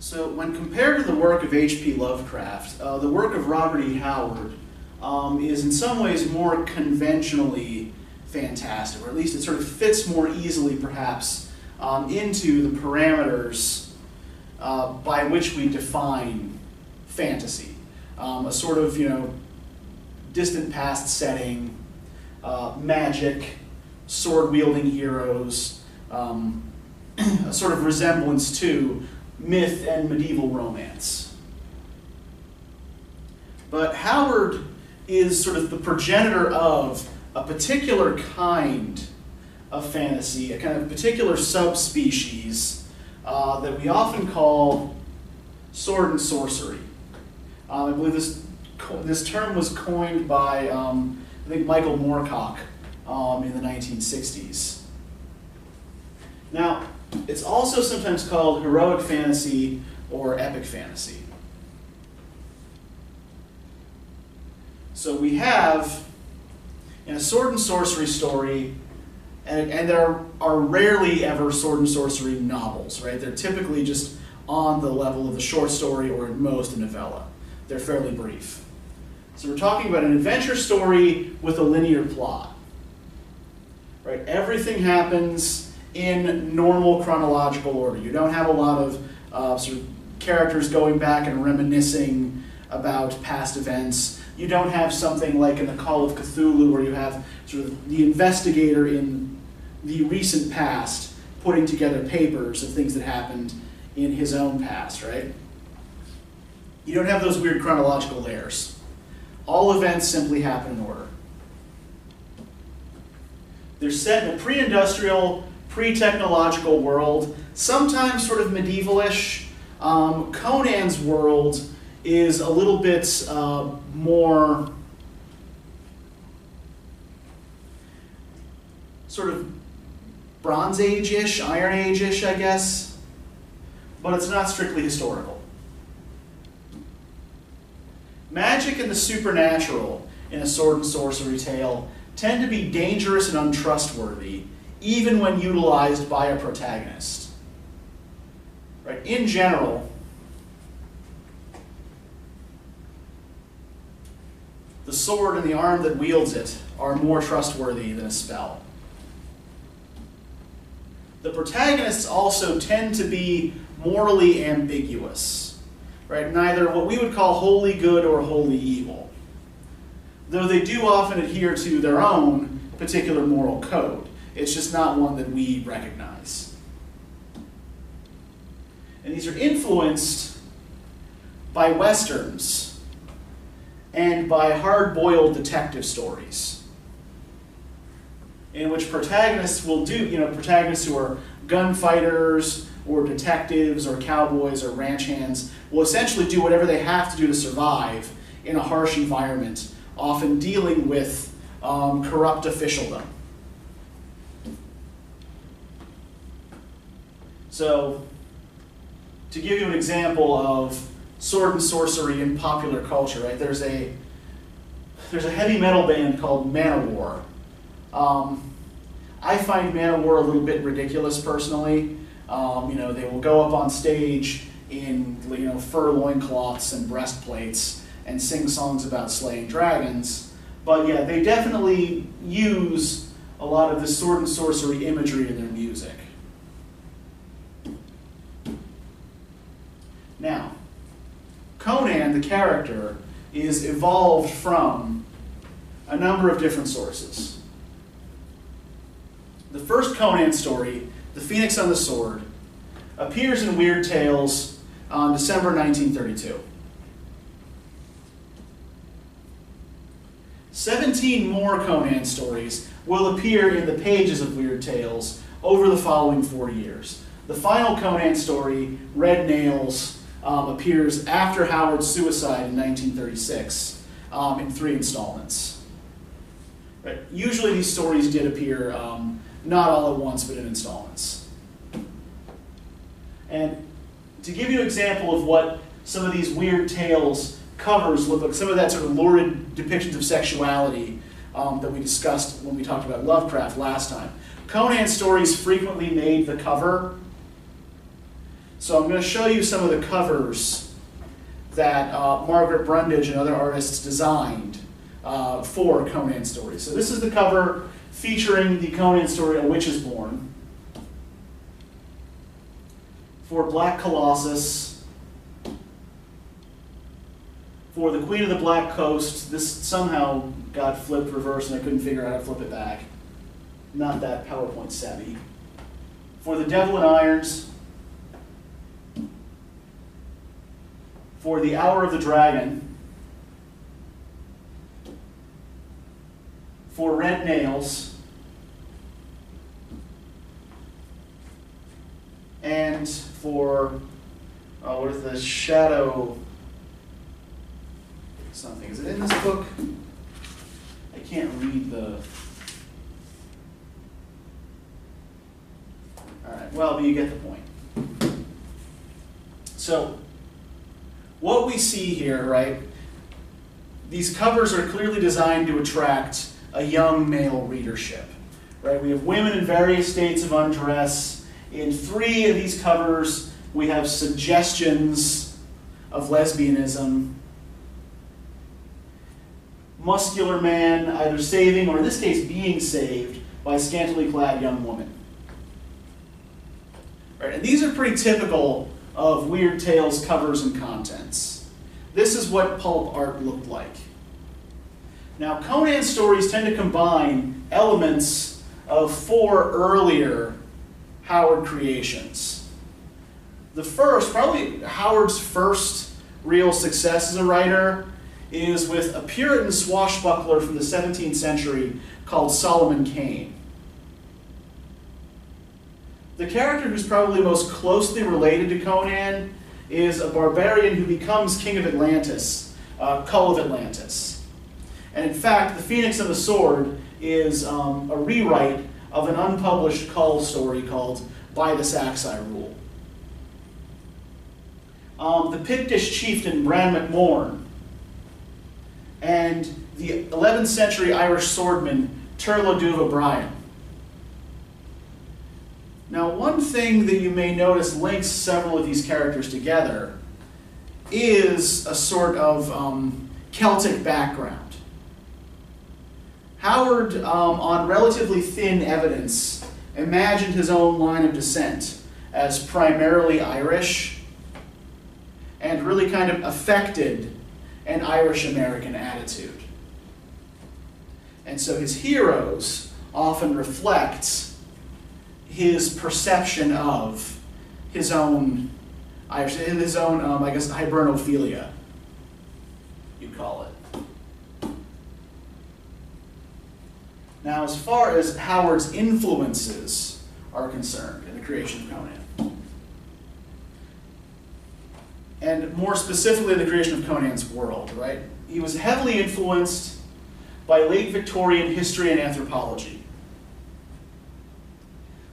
So when compared to the work of H.P. Lovecraft, the work of Robert E. Howard is in some ways more conventionally fantastic, or at least it sort of fits more easily, perhaps, into the parameters by which we define fantasy. A sort of, distant past setting, magic, sword-wielding heroes, a sort of resemblance to myth and medieval romance. But Howard is sort of the progenitor of a particular kind of fantasy, a kind of particular subspecies that we often call sword and sorcery. I believe this term was coined by, I think, Michael Moorcock in the 1960s. Now, it's also sometimes called heroic fantasy or epic fantasy. So we have, in a sword and sorcery story, and there are rarely ever sword and sorcery novels, right? They're typically just on the level of a short story or at most a novella. They're fairly brief. So we're talking about an adventure story with a linear plot, right? Everything happens in normal chronological order. You don't have a lot of sort of characters going back and reminiscing about past events. You don't have something like in the Call of Cthulhu where you have sort of the investigator in the recent past putting together papers of things that happened in his own past, right? You don't have those weird chronological layers. All events simply happen in order. They're set in a pre-industrial, pre-technological world, sometimes sort of medievalish. Conan's world is a little bit more sort of Bronze Age-ish, Iron Age-ish, I guess, but it's not strictly historical. Magic and the supernatural in a sword and sorcery tale tend to be dangerous and untrustworthy, even when utilized by a protagonist. Right? In general, the sword and the arm that wields it are more trustworthy than a spell. The protagonists also tend to be morally ambiguous. Right? Neither what we would call wholly good or wholly evil, though they do often adhere to their own particular moral code. It's just not one that we recognize. And these are influenced by Westerns and by hard-boiled detective stories, in which protagonists will do, protagonists who are gunfighters or detectives or cowboys or ranch hands will essentially do whatever they have to do to survive in a harsh environment, often dealing with corrupt officialdom. So, to give you an example of sword and sorcery in popular culture, right? There's a heavy metal band called Manowar. I find Manowar a little bit ridiculous personally. They will go up on stage in fur loincloths and breastplates and sing songs about slaying dragons. But yeah, they definitely use a lot of the sword and sorcery imagery in their music. Now, Conan, the character, is evolved from a number of different sources. The first Conan story, The Phoenix on the Sword, appears in Weird Tales on December 1932. 17 more Conan stories will appear in the pages of Weird Tales over the following 4 years. The final Conan story, Red Nails, appears after Howard's suicide in 1936 in 3 installments. Right. Usually these stories did appear not all at once, but in installments. And to give you an example of what some of these Weird Tales covers look like, some of that sort of lurid depictions of sexuality that we discussed when we talked about Lovecraft last time. Conan stories frequently made the cover. So I'm going to show you some of the covers that Margaret Brundage and other artists designed for Conan stories. So this is the cover featuring the Conan story, A Witch is Born. For Black Colossus. For the Queen of the Black Coast, this somehow got flipped reverse and I couldn't figure out how to flip it back. Not that PowerPoint savvy. For the Devil in Irons. For the Hour of the Dragon. For Red Nails. And for, what is the Shadow something? Is it in this book? I can't read the... Alright, well, but you get the point. So, what we see here, right, these covers are clearly designed to attract a young male readership, right? We have women in various states of undress. In 3 of these covers, we have suggestions of lesbianism. Muscular man either saving, or in this case being saved, by a scantily clad young woman. Right, and these are pretty typical of Weird Tales covers and contents. This is what pulp art looked like. Now, Conan stories tend to combine elements of 4 earlier Howard creations. The first, probably Howard's first real success as a writer, is with a Puritan swashbuckler from the 17th century called Solomon Kane. The character who's probably most closely related to Conan is a barbarian who becomes king of Atlantis, Kull of Atlantis. And in fact, the Phoenix and the Sword is a rewrite of an unpublished Kull story called By the Sax I Rule. The Pictish chieftain Bran MacMorn and the 11th century Irish swordman Turlo Dubh O'Brien. Now, one thing that you may notice links several of these characters together is a sort of Celtic background. Howard, on relatively thin evidence, imagined his own line of descent as primarily Irish and really kind of affected an Irish-American attitude. And so his heroes often reflect his perception of his own Irish, his own, I guess, hibernophilia, you'd call it. Now, as far as Howard's influences are concerned in the creation of Conan, and more specifically in the creation of Conan's world, right? He was heavily influenced by late Victorian history and anthropology.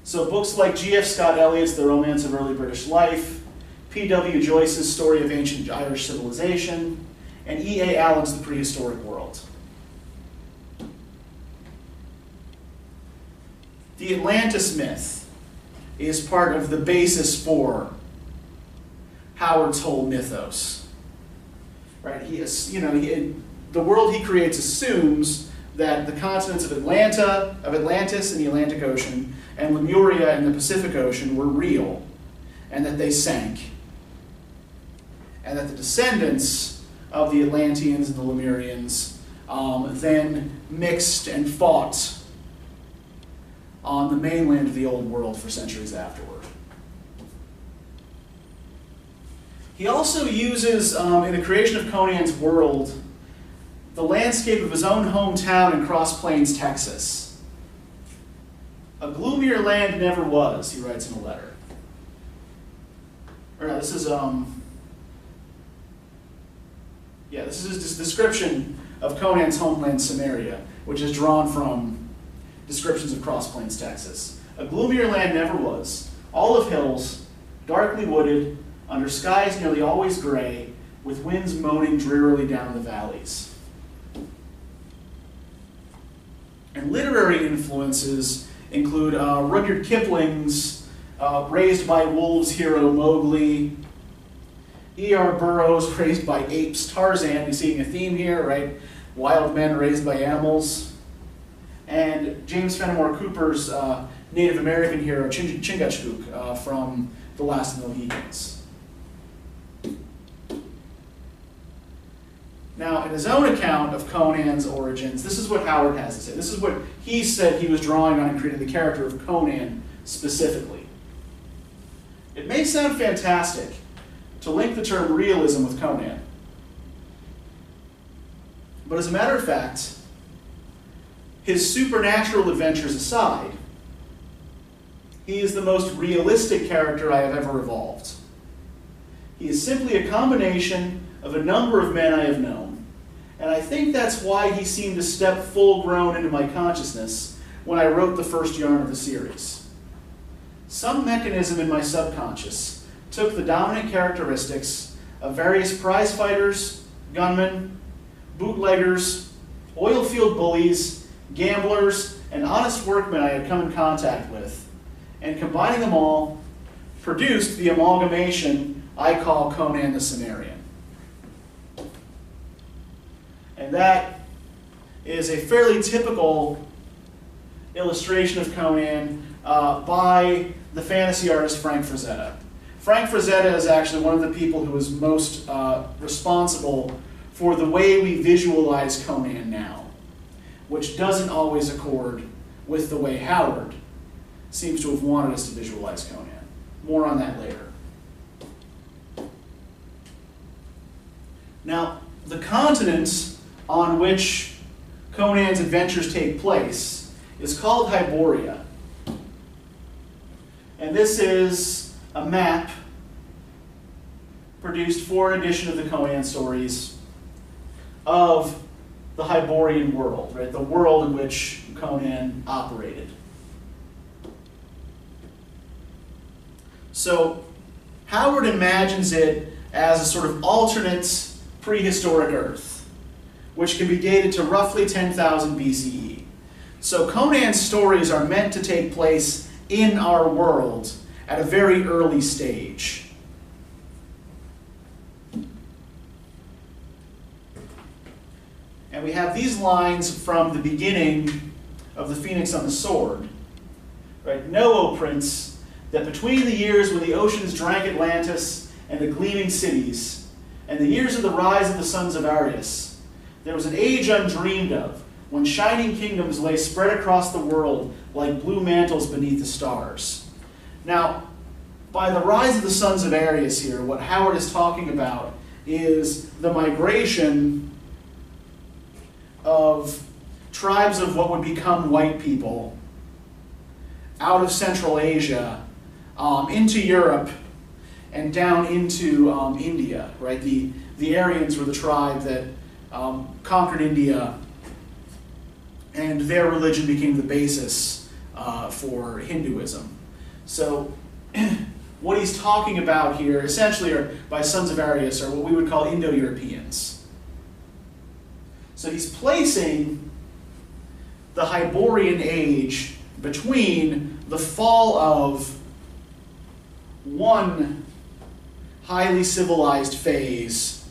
So books like G.F. Scott Eliot's The Romance of Early British Life, P.W. Joyce's Story of Ancient Irish Civilization, and E.A. Allen's The Prehistoric World. The Atlantis myth is part of the basis for Howard's whole mythos. Right? He is, the world he creates assumes that the continents of Atlantis and the Atlantic Ocean, and Lemuria and the Pacific Ocean were real, and that they sank. And that the descendants of the Atlanteans and the Lemurians then mixed and fought on the mainland of the old world for centuries afterward. He also uses, in the creation of Conan's world, the landscape of his own hometown in Cross Plains, Texas. A gloomier land never was, he writes in a letter. Or no, this is his description of Conan's homeland, Samaria, which is drawn from descriptions of Cross Plains, Texas. A gloomier land never was, olive hills, darkly wooded, under skies nearly always gray, with winds moaning drearily down the valleys. And literary influences include Rudyard Kipling's Raised by Wolves hero Mowgli. E.R. Burroughs, raised by apes Tarzan. You're seeing a theme here, right? Wild men raised by animals. And James Fenimore Cooper's Native American hero Chingachgook from The Last of the Mohicans. Now, in his own account of Conan's origins, this is what Howard has to say. This is what he said he was drawing on in creating the character of Conan specifically. It may sound fantastic to link the term realism with Conan. But as a matter of fact, his supernatural adventures aside, he is the most realistic character I have ever evolved. He is simply a combination of a number of men I have known, and I think that's why he seemed to step full-grown into my consciousness when I wrote the first yarn of the series. Some mechanism in my subconscious took the dominant characteristics of various prize fighters, gunmen, bootleggers, oil field bullies, gamblers, and honest workmen I had come in contact with, and combining them all, produced the amalgamation I call Conan the Cimmerian. And that is a fairly typical illustration of Conan by the fantasy artist Frank Frazetta. Frank Frazetta is actually one of the people who is most responsible for the way we visualize Conan now, which doesn't always accord with the way Howard seems to have wanted us to visualize Conan. More on that later. Now, the continent on which Conan's adventures take place is called Hyboria. And this is a map produced for an edition of the Conan stories of the Hyborian world, right? The world in which Conan operated. So Howard imagines it as a sort of alternate prehistoric Earth, which can be dated to roughly 10,000 BCE. So Conan's stories are meant to take place in our world at a very early stage. And we have these lines from the beginning of The Phoenix on the Sword. Right? Know, O Prince, that between the years when the oceans drank Atlantis and the gleaming cities, and the years of the rise of the sons of Arius, there was an age undreamed of, when shining kingdoms lay spread across the world like blue mantles beneath the stars. Now, by the rise of the sons of Arius here, what Howard is talking about is the migration of tribes of what would become white people out of Central Asia into Europe and down into India, right? The Aryans were the tribe that conquered India, and their religion became the basis for Hinduism. So what he's talking about here, essentially, are, by sons of Arius, are what we would call Indo-Europeans. So he's placing the Hyborian Age between the fall of one highly civilized phase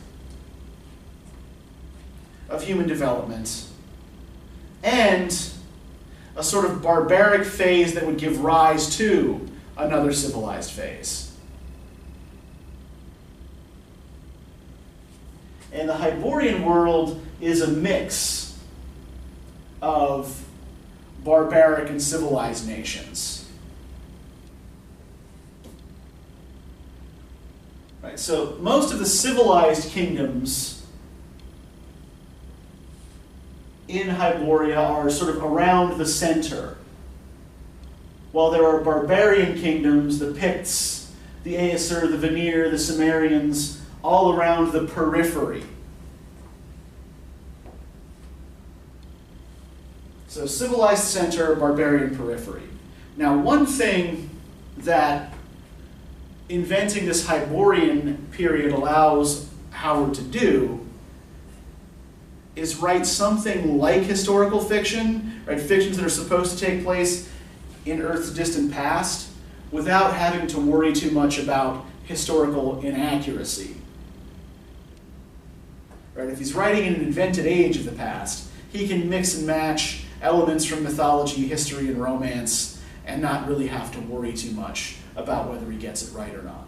of human development and a sort of barbaric phase that would give rise to another civilized phase. And the Hyborian world is a mix of barbaric and civilized nations. Right, so most of the civilized kingdoms in Hyboria are sort of around the center, while there are barbarian kingdoms, the Picts, the Aesir, the Vanir, the Cimmerians, all around the periphery. So civilized center, barbarian periphery. Now, one thing that inventing this Hyborian period allows Howard to do is write something like historical fiction, right? Fictions that are supposed to take place in Earth's distant past, without having to worry too much about historical inaccuracy. Right? If he's writing in an invented age of the past, he can mix and match elements from mythology, history, and romance, and not really have to worry too much about whether he gets it right or not.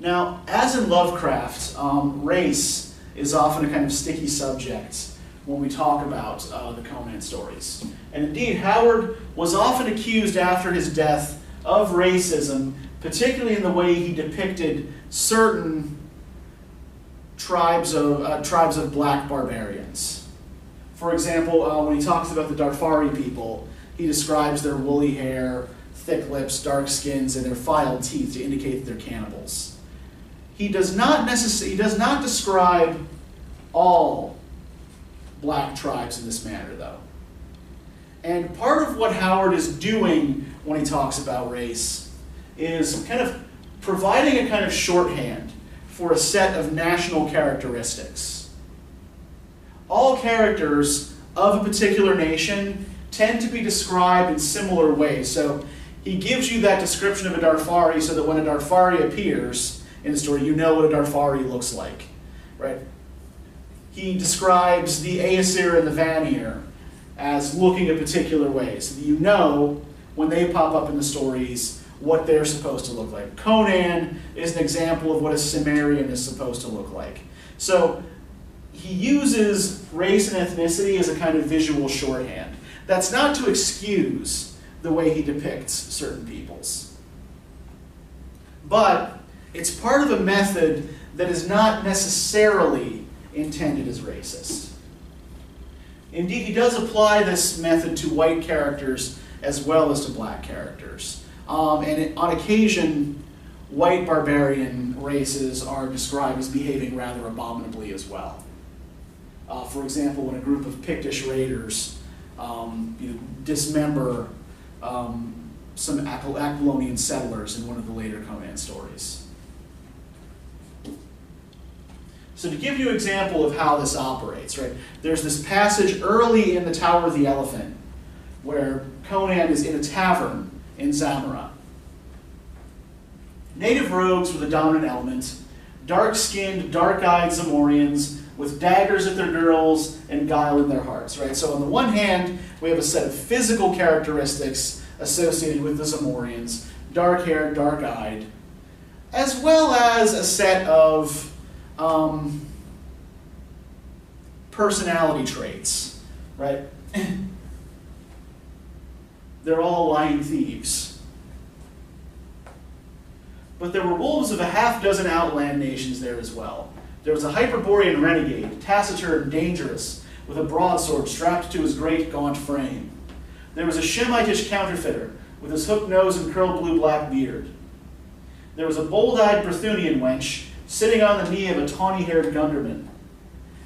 Now, as in Lovecraft, race is often a kind of sticky subject when we talk about the Conan stories. And indeed, Howard was often accused after his death of racism, particularly in the way he depicted certain tribes of black barbarians. For example, when he talks about the Darfari people, he describes their woolly hair, thick lips, dark skins, and their filed teeth to indicate that they're cannibals. He does not describe all black tribes in this manner, though. And part of what Howard is doing when he talks about race is kind of providing a kind of shorthand for a set of national characteristics. All characters of a particular nation tend to be described in similar ways. So he gives you that description of a Darfari so that when a Darfari appears in the story, you know what a Darfari looks like, right? He describes the Aesir and the Vanir as looking a particular way, so that you know when they pop up in the stories what they're supposed to look like. Conan is an example of what a Cimmerian is supposed to look like. So he uses race and ethnicity as a kind of visual shorthand. That's not to excuse the way he depicts certain peoples, but it's part of a method that is not necessarily intended as racist. Indeed, he does apply this method to white characters as well as to black characters. And on occasion, white barbarian races are described as behaving rather abominably as well. For example, when a group of Pictish raiders dismember some Aquilonian settlers in one of the later Conan stories. So to give you an example of how this operates, right? There's this passage early in the Tower of the Elephant where Conan is in a tavern in Zamora. Native rogues were the dominant element, dark-skinned, dark-eyed Zamorians with daggers at their girdles and guile in their hearts, right? So on the one hand, we have a set of physical characteristics associated with the Zamorians, dark-haired, dark-eyed, as well as a set of personality traits, right? They're all lying thieves. But there were wolves of a half-dozen outland nations there as well. There was a Hyborian renegade, taciturn and dangerous, with a broadsword strapped to his great gaunt frame. There was a Shemitish counterfeiter, with his hooked nose and curled blue-black beard. There was a bold-eyed Brythunian wench, sitting on the knee of a tawny-haired Gunderman.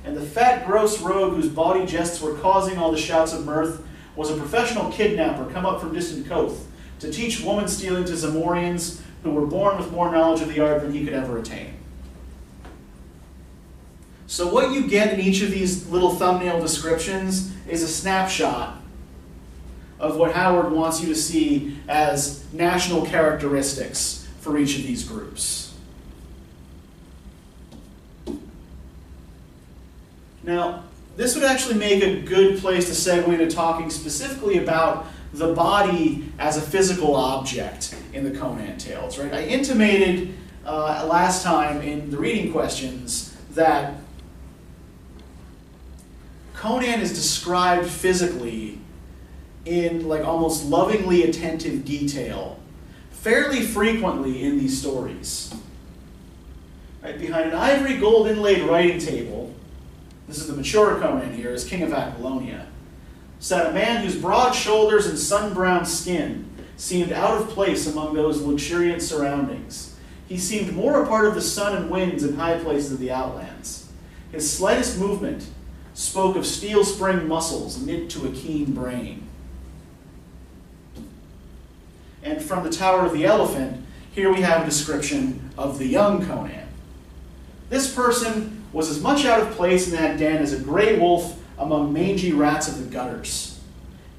And the fat, gross rogue whose bawdy jests were causing all the shouts of mirth was a professional kidnapper come up from distant Koth to teach woman-stealing to Zamorians who were born with more knowledge of the art than he could ever attain. So what you get in each of these little thumbnail descriptions is a snapshot of what Howard wants you to see as national characteristics for each of these groups. Now, this would actually make a good place to segue into talking specifically about the body as a physical object in the Conan tales, right? I intimated last time in the reading questions that Conan is described physically in like almost lovingly attentive detail fairly frequently in these stories. Right? Behind an ivory gold inlaid writing table, this is the mature Conan here, as king of Aquilonia, sat a man whose broad shoulders and sun-browned skin seemed out of place among those luxuriant surroundings. He seemed more a part of the sun and winds and high places of the outlands. His slightest movement spoke of steel spring muscles knit to a keen brain. And from the Tower of the Elephant, here we have a description of the young Conan. This person was as much out of place in that den as a gray wolf among mangy rats of the gutters.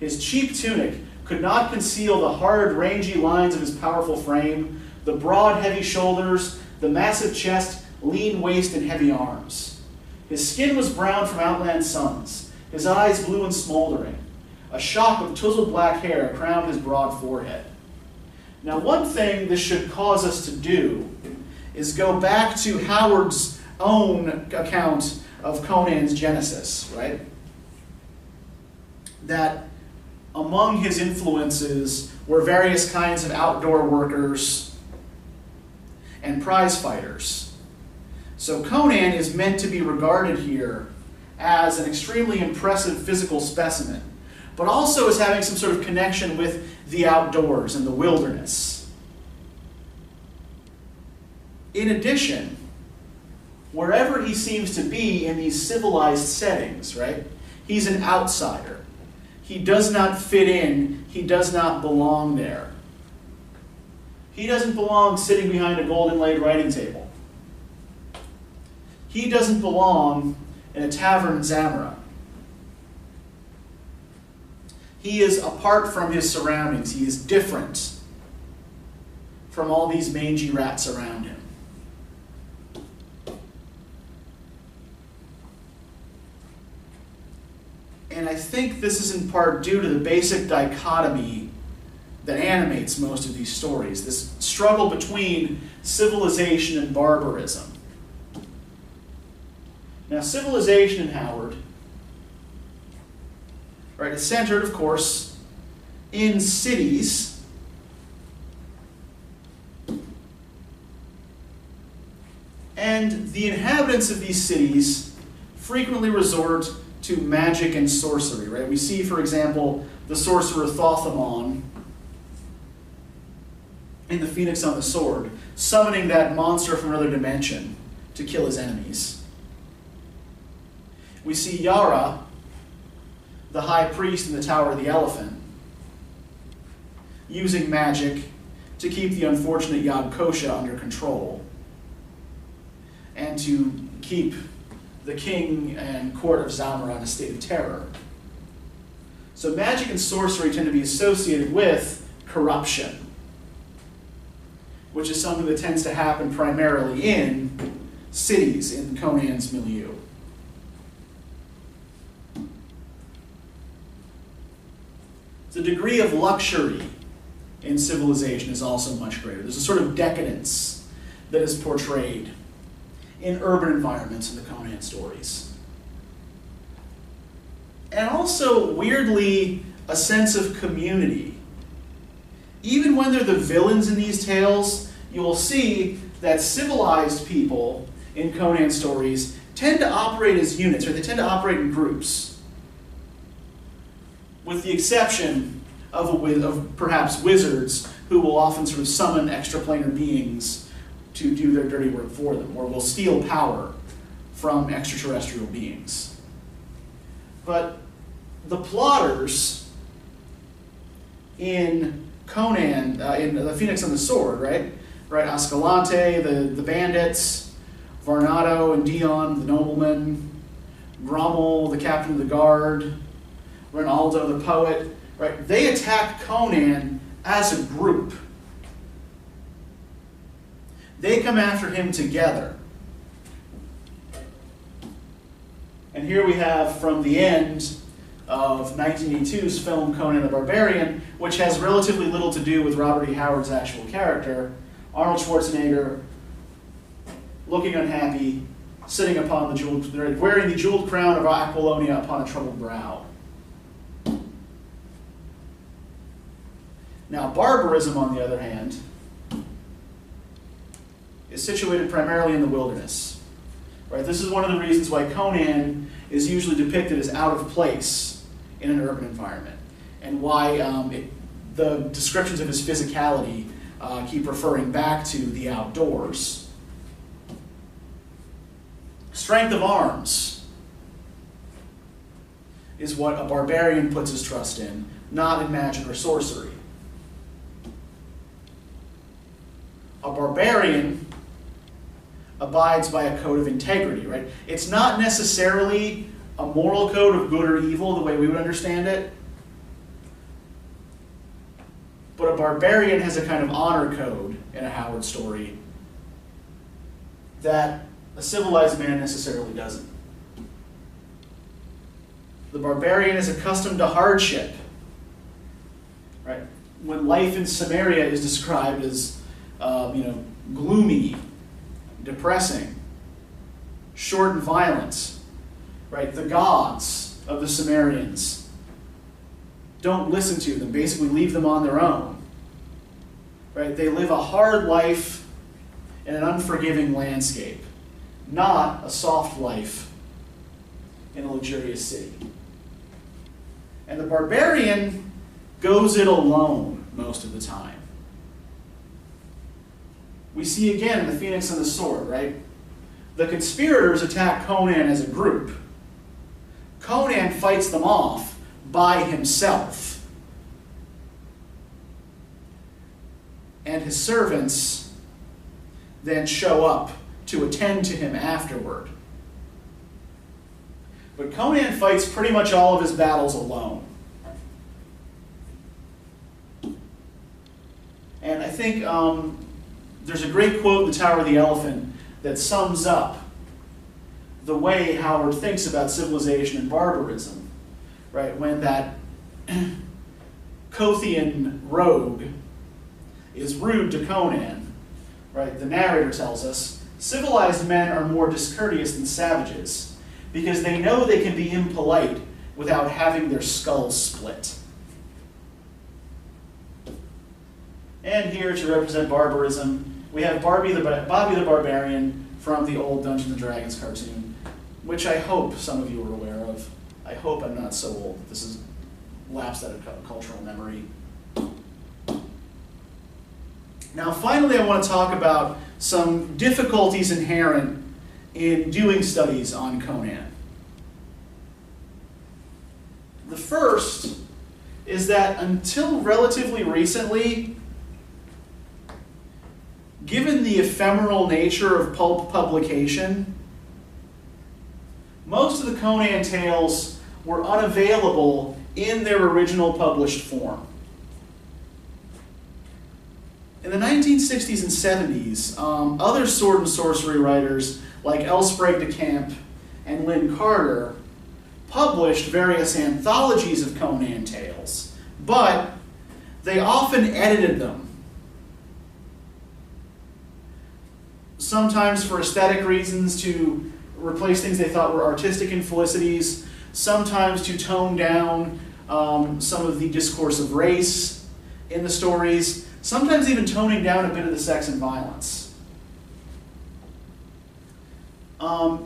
His cheap tunic could not conceal the hard, rangy lines of his powerful frame, the broad, heavy shoulders, the massive chest, lean waist, and heavy arms. His skin was brown from outland suns, his eyes blue and smoldering. A shock of tousled black hair crowned his broad forehead. Now, one thing this should cause us to do is go back to Howard's own account of Conan's genesis, right? That among his influences were various kinds of outdoor workers and prize fighters. So Conan is meant to be regarded here as an extremely impressive physical specimen, but also as having some sort of connection with the outdoors and the wilderness. In addition, wherever he seems to be in these civilized settings, right, he's an outsider. He does not fit in. He does not belong there. He doesn't belong sitting behind a gold inlaid writing table. He doesn't belong in a tavern in Zamora. He is apart from his surroundings. He is different from all these mangy rats around him. And I think this is in part due to the basic dichotomy that animates most of these stories, this struggle between civilization and barbarism. Now, civilization in Howard, right, is centered, of course, in cities. And the inhabitants of these cities frequently resort to magic and sorcery, right? We see, for example, the sorcerer Thothamon in the Phoenix on the Sword, summoning that monster from another dimension to kill his enemies. We see Yara, the high priest in the Tower of the Elephant, using magic to keep the unfortunate Yad Kosha under control and to keep the king and court of Zamora in a state of terror. So magic and sorcery tend to be associated with corruption, which is something that tends to happen primarily in cities in Conan's milieu. The degree of luxury in civilization is also much greater. There's a sort of decadence that is portrayed in urban environments in the Conan stories. And also, weirdly, a sense of community. Even when they're the villains in these tales, you will see that civilized people in Conan stories tend to operate as units, or they tend to operate in groups, with the exception of perhaps wizards who will often sort of summon extraplanar beings to do their dirty work for them, or will steal power from extraterrestrial beings. But the plotters in Conan, in the Phoenix on the Sword, right? Ascalante, the bandits, Varnado and Dion, the nobleman, Grommel, the captain of the guard, Rinaldo, the poet, right? They attack Conan as a group. They come after him together. And here we have from the end of 1982's film Conan the Barbarian, which has relatively little to do with Robert E. Howard's actual character, Arnold Schwarzenegger, looking unhappy, sitting upon the jeweled, wearing the jeweled crown of Aquilonia upon a troubled brow. Now, barbarism, on the other hand, is situated primarily in the wilderness. Right? This is one of the reasons why Conan is usually depicted as out of place in an urban environment, and why the descriptions of his physicality keep referring back to the outdoors. Strength of arms is what a barbarian puts his trust in, not in magic or sorcery. A barbarian abides by a code of integrity, right? It's not necessarily a moral code of good or evil the way we would understand it, but a barbarian has a kind of honor code in a Howard story that a civilized man necessarily doesn't. The barbarian is accustomed to hardship. Right? When life in Samaria is described as gloomy, depressing, short and violent, right? The gods of the Sumerians don't listen to them, basically leave them on their own. Right? They live a hard life in an unforgiving landscape, not a soft life in a luxurious city. And the barbarian goes it alone most of the time. We see again the phoenix and the sword, right? The conspirators attack Conan as a group. Conan fights them off by himself. And his servants then show up to attend to him afterward. But Conan fights pretty much all of his battles alone. And I think there's a great quote in The Tower of the Elephant that sums up the way Howard thinks about civilization and barbarism. Right? When that Kothian rogue is rude to Conan, right? The narrator tells us, civilized men are more discourteous than savages, because they know they can be impolite without having their skulls split. And here to represent barbarism, we have Bobby the Barbarian from the old Dungeons & Dragons cartoon, which I hope some of you are aware of. I hope I'm not so old that this is lapsed out of cultural memory. Now finally I want to talk about some difficulties inherent in doing studies on Conan. The first is that until relatively recently, given the ephemeral nature of pulp publication, most of the Conan tales were unavailable in their original published form. In the 1960s and 70s, other sword and sorcery writers like L. Sprague de Camp and Lynn Carter published various anthologies of Conan tales, but they often edited them. Sometimes for aesthetic reasons, to replace things they thought were artistic infelicities, sometimes to tone down some of the discourse of race in the stories, sometimes even toning down a bit of the sex and violence.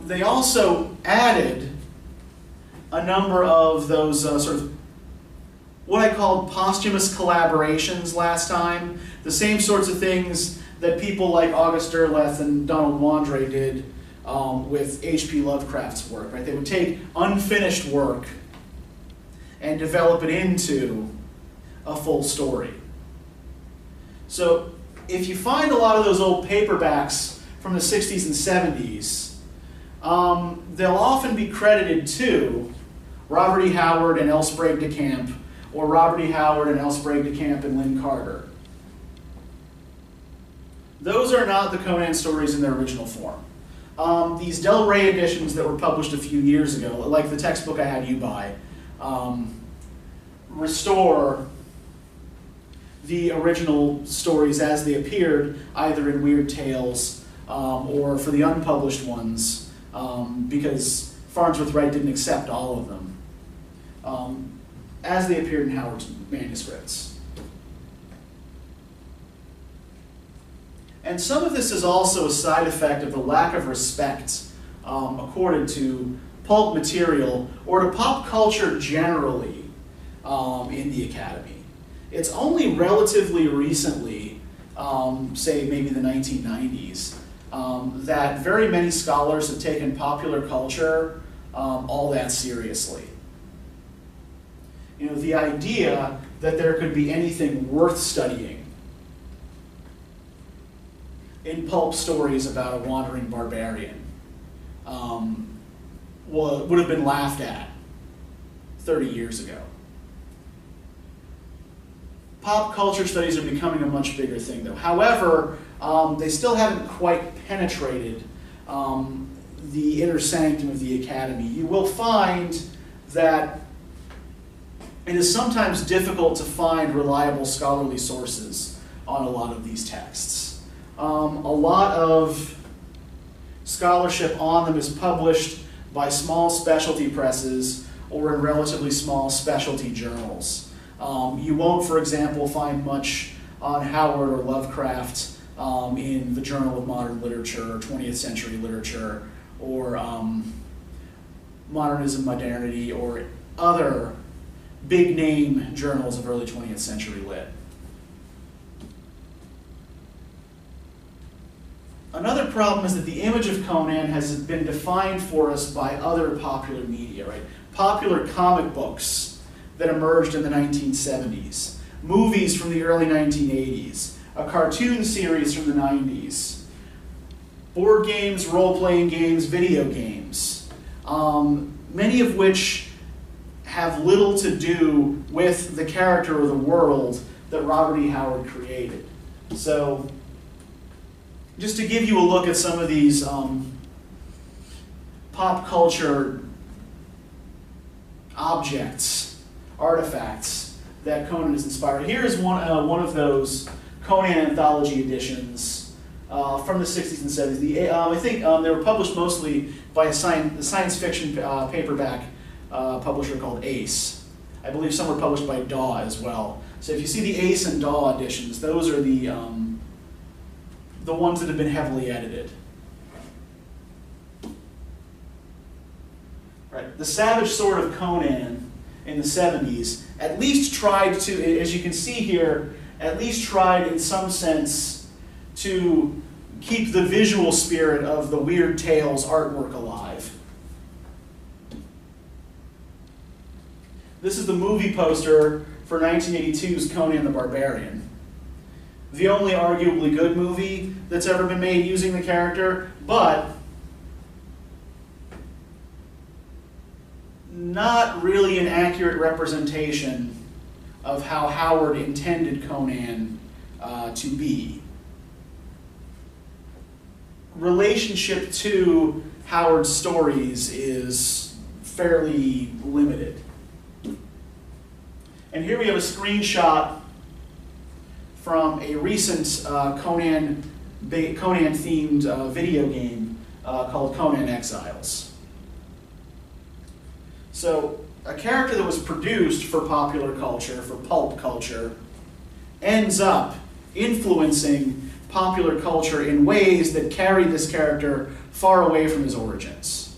They also added a number of those sort of what I called posthumous collaborations last time, the same sorts of things that people like August Derleth and Donald Wandre did with H.P. Lovecraft's work. Right? They would take unfinished work and develop it into a full story. So if you find a lot of those old paperbacks from the 60s and 70s, they'll often be credited to Robert E. Howard and L. Sprague de Camp, or Robert E. Howard and L. Sprague de Camp and Lynn Carter. Those are not the Conan stories in their original form. These Del Rey editions that were published a few years ago, like the textbook I had you buy, restore the original stories as they appeared, either in Weird Tales or for the unpublished ones, because Farnsworth Wright didn't accept all of them, as they appeared in Howard's manuscripts. And some of this is also a side effect of the lack of respect accorded to pulp material or to pop culture generally in the Academy. It's only relatively recently, say maybe the 1990s, that very many scholars have taken popular culture all that seriously. You know, the idea that there could be anything worth studying in pulp stories about a wandering barbarian would have been laughed at 30 years ago. Pop culture studies are becoming a much bigger thing, though. However, they still haven't quite penetrated the inner sanctum of the academy. You will find that it is sometimes difficult to find reliable scholarly sources on a lot of these texts. A lot of scholarship on them is published by small specialty presses or in relatively small specialty journals. You won't, for example, find much on Howard or Lovecraft in the Journal of Modern Literature or 20th Century Literature or Modernism, Modernity, or other big-name journals of early 20th century lit. Another problem is that the image of Conan has been defined for us by other popular media, right? Popular comic books that emerged in the 1970s, movies from the early 1980s, a cartoon series from the 90s, board games, role-playing games, video games, many of which have little to do with the character or the world that Robert E. Howard created. So, just to give you a look at some of these pop culture objects, artifacts that Conan is inspired. Here is one of those Conan anthology editions from the 60s and 70s. I think they were published mostly by a science fiction paperback publisher called Ace. I believe some were published by Daw as well. So if you see the Ace and Daw editions, those are the ones that have been heavily edited. Right. The Savage Sword of Conan in the 70s at least tried to, as you can see here, at least tried in some sense to keep the visual spirit of the Weird Tales artwork alive. This is the movie poster for 1982's Conan the Barbarian. The only arguably good movie that's ever been made using the character, but not really an accurate representation of how Howard intended Conan to be. Relationship to Howard's stories is fairly limited. And here we have a screenshot from a recent Conan-themed video game called Conan Exiles. So, a character that was produced for popular culture, for pulp culture, ends up influencing popular culture in ways that carry this character far away from his origins.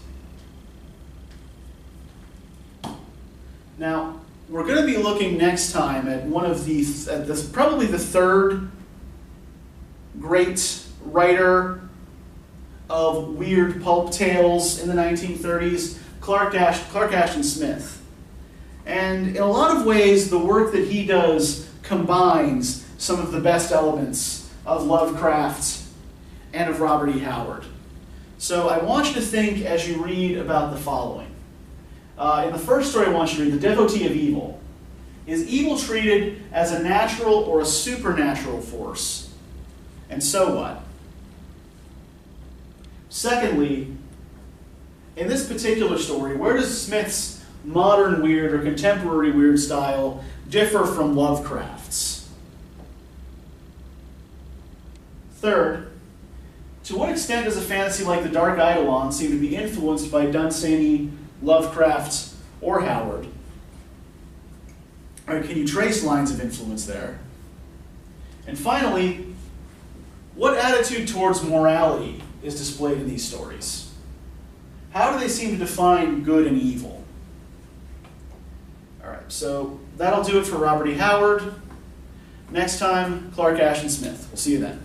Now, we're going to be looking next time at probably the third great writer of weird pulp tales in the 1930s, Clark Ashton Smith. And in a lot of ways, the work that he does combines some of the best elements of Lovecraft and of Robert E. Howard. So I want you to think as you read about the following. In the first story I want you to read, The Devotee of Evil. Is evil treated as a natural or a supernatural force? And so what? Secondly, in this particular story, where does Smith's modern weird or contemporary weird style differ from Lovecraft's? Third, to what extent does a fantasy like The Dark Eidolon seem to be influenced by Dunsany, Lovecraft, or Howard? Or can you trace lines of influence there? And finally, what attitude towards morality is displayed in these stories? How do they seem to define good and evil? All right, so that'll do it for Robert E. Howard. Next time, Clark Ashton Smith. We'll see you then.